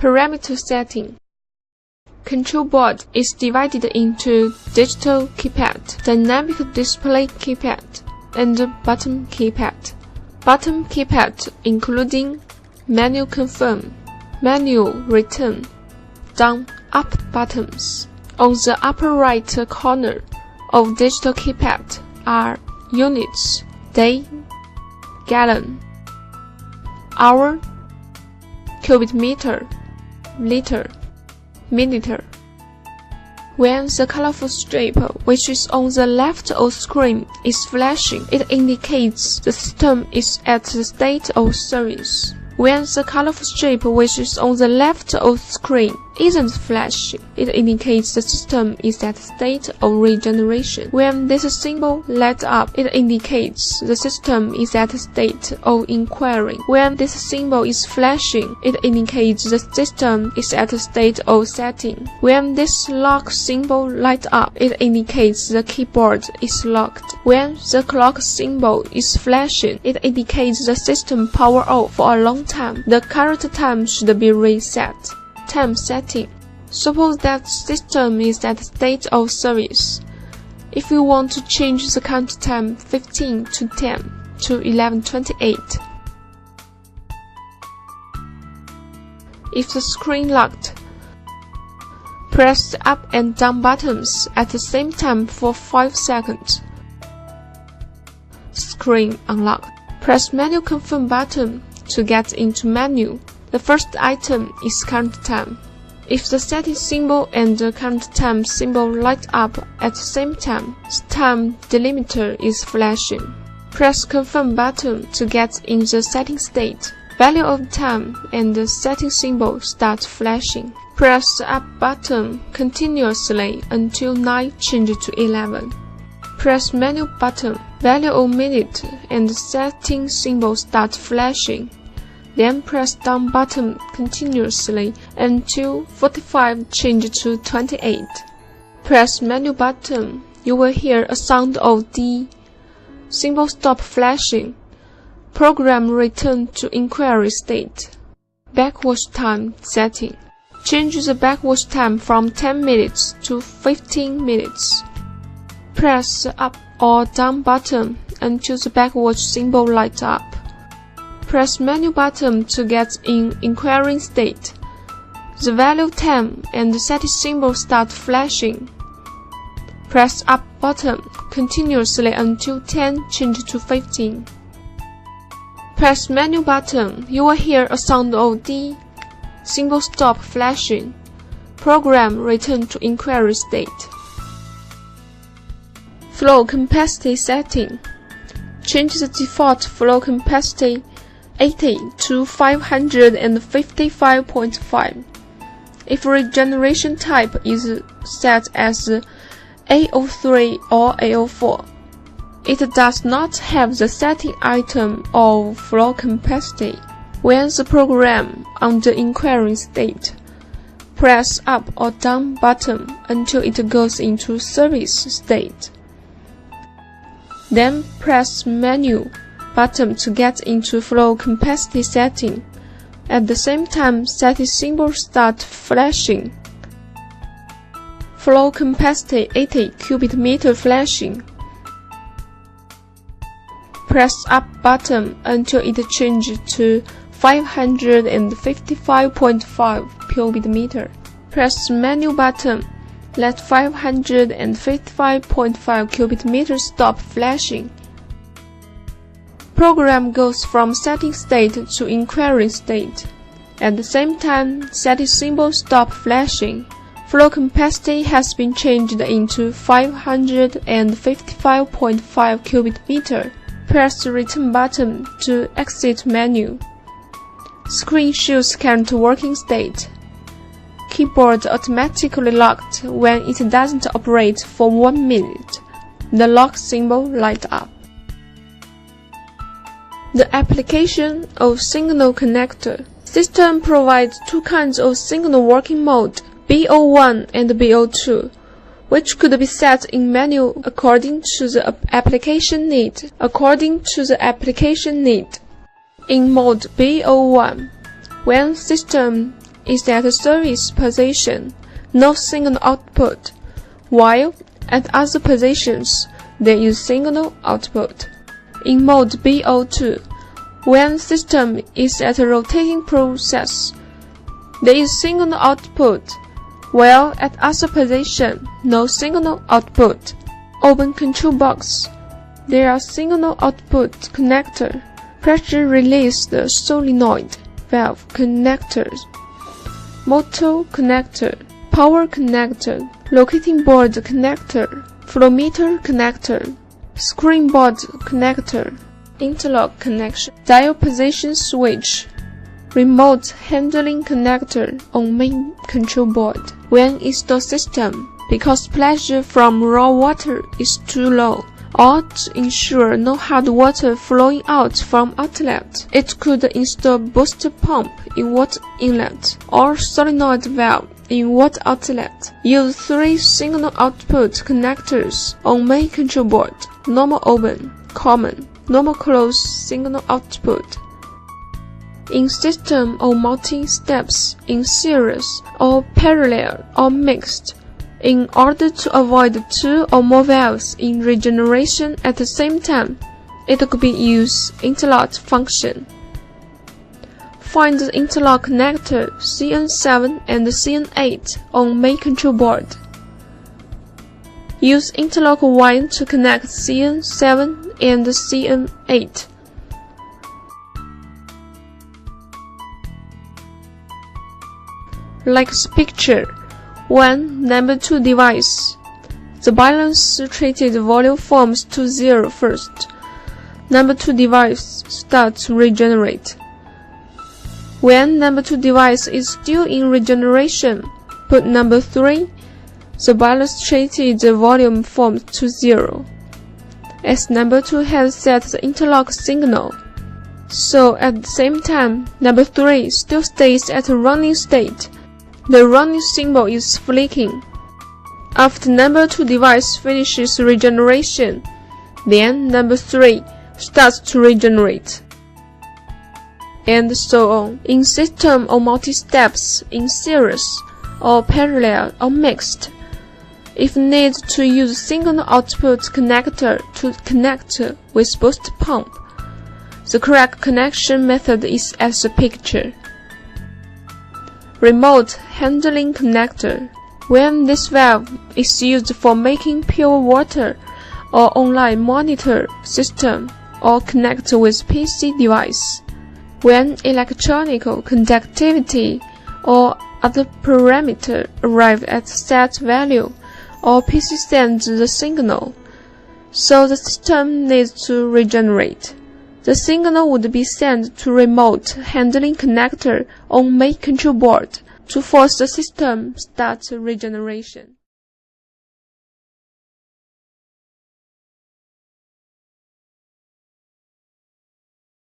Parameter setting. Control board is divided into digital keypad, dynamic display keypad, and button keypad. Button keypad including menu confirm, menu return, down, up buttons. On the upper right corner of digital keypad are units, day, gallon, hour, cubic meter, liter, milliliter. When the colorful strip, which is on the left of screen, is flashing, it indicates the system is at the state of service. When the colorful strip, which is on the left of screen, isn't flashing, it indicates the system is at the state of regeneration. When this symbol lights up, it indicates the system is at the state of inquiry. When this symbol is flashing, it indicates the system is at a state of setting. When this lock symbol lights up, it indicates the keyboard is locked. When the clock symbol is flashing, it indicates the system power off for a long time. The current time should be reset. Time setting. Suppose that system is at state of service. If you want to change the count time 15 to 10 to 11:28. If the screen locked, press the up and down buttons at the same time for 5 seconds. Screen unlocked. Press menu confirm button to get into menu. The first item is current time. If the setting symbol and the current time symbol light up at the same time, the time delimiter is flashing. Press confirm button to get in the setting state. Value of time and the setting symbol start flashing. Press the up button continuously until 9 changes to 11. Press menu button. Value of minute and the setting symbol start flashing. Then press down button continuously until 45 changes to 28. Press menu button. You will hear a sound of D. Symbol stop flashing. Program return to inquiry state. Backwatch time setting. Change the backwatch time from 10 minutes to 15 minutes. Press the up or down button until the backwatch symbol lights up. Press menu button to get in inquiry state. The value of time and the setting symbol start flashing. Press up button continuously until 10 changes to 15. Press menu button. You will hear a sound of D. Symbol stop flashing. Program return to inquiry state. Flow capacity setting. Change the default flow capacity 80 to 555.5. If regeneration type is set as A03 or A04, it does not have the setting item of flow capacity. When the program under inquiry state, press up or down button until it goes into service state. Then press menu button to get into flow capacity setting. At the same time, setting symbol start flashing. Flow capacity 80 cubic meter flashing. Press up button until it changes to 555.5 cubic meter. Press menu button. Let 555.5 cubic meters stop flashing. Program goes from setting state to inquiry state. At the same time, setting symbol stop flashing. Flow capacity has been changed into 555.5 cubic meter. Press the return button to exit menu. Screen shows current working state. Keyboard automatically locked when it doesn't operate for 1 minute. The lock symbol lights up. The application of signal connector. System provides two kinds of signal working mode, BO1 and BO2, which could be set in menu according to the application need. In mode BO1, when system is at service position, no signal output, while at other positions, there is signal output. In mode BO2, when system is at a rotating process, there is signal output, while at other position, no signal output. Open control box. There are signal output connector, pressure release solenoid, valve connectors, motor connector, power connector, locating board connector, flow meter connector, screen board connector, interlock connection, dial position switch, remote handling connector on main control board. When install system, because pressure from raw water is too low, or to ensure no hard water flowing out from outlet, it could install booster pump in water inlet or solenoid valve in water outlet. Use 3 signal output connectors on main control board: normal open, common, normal close signal output. In system or multi-steps, in series or parallel or mixed, in order to avoid 2 or more valves in regeneration at the same time, it could be used interlock function. Find the interlock connector CN7 and CN8 on main control board. Use interlock wire to connect CN7 and CN8. Like this picture, when number 2 device, the balance treated volume forms to 0 first. Number 2 device starts to regenerate. When number 2 device is still in regeneration, put number 3, the balance treated volume forms to 0. As number 2 has set the interlock signal, so at the same time, number 3 still stays at a running state. The running symbol is flicking. After number 2 device finishes regeneration, then number 3 starts to regenerate. And so on. In system or multi-steps, in series or parallel or mixed, if need to use single output connector to connect with boost pump, the correct connection method is as the picture. Remote handling connector. When this valve is used for making pure water or online monitor system or connect with PC device. When electronic conductivity or other parameter arrive at set value, or PC sends the signal, so the system needs to regenerate. The signal would be sent to remote handling connector on main control board to force the system start regeneration.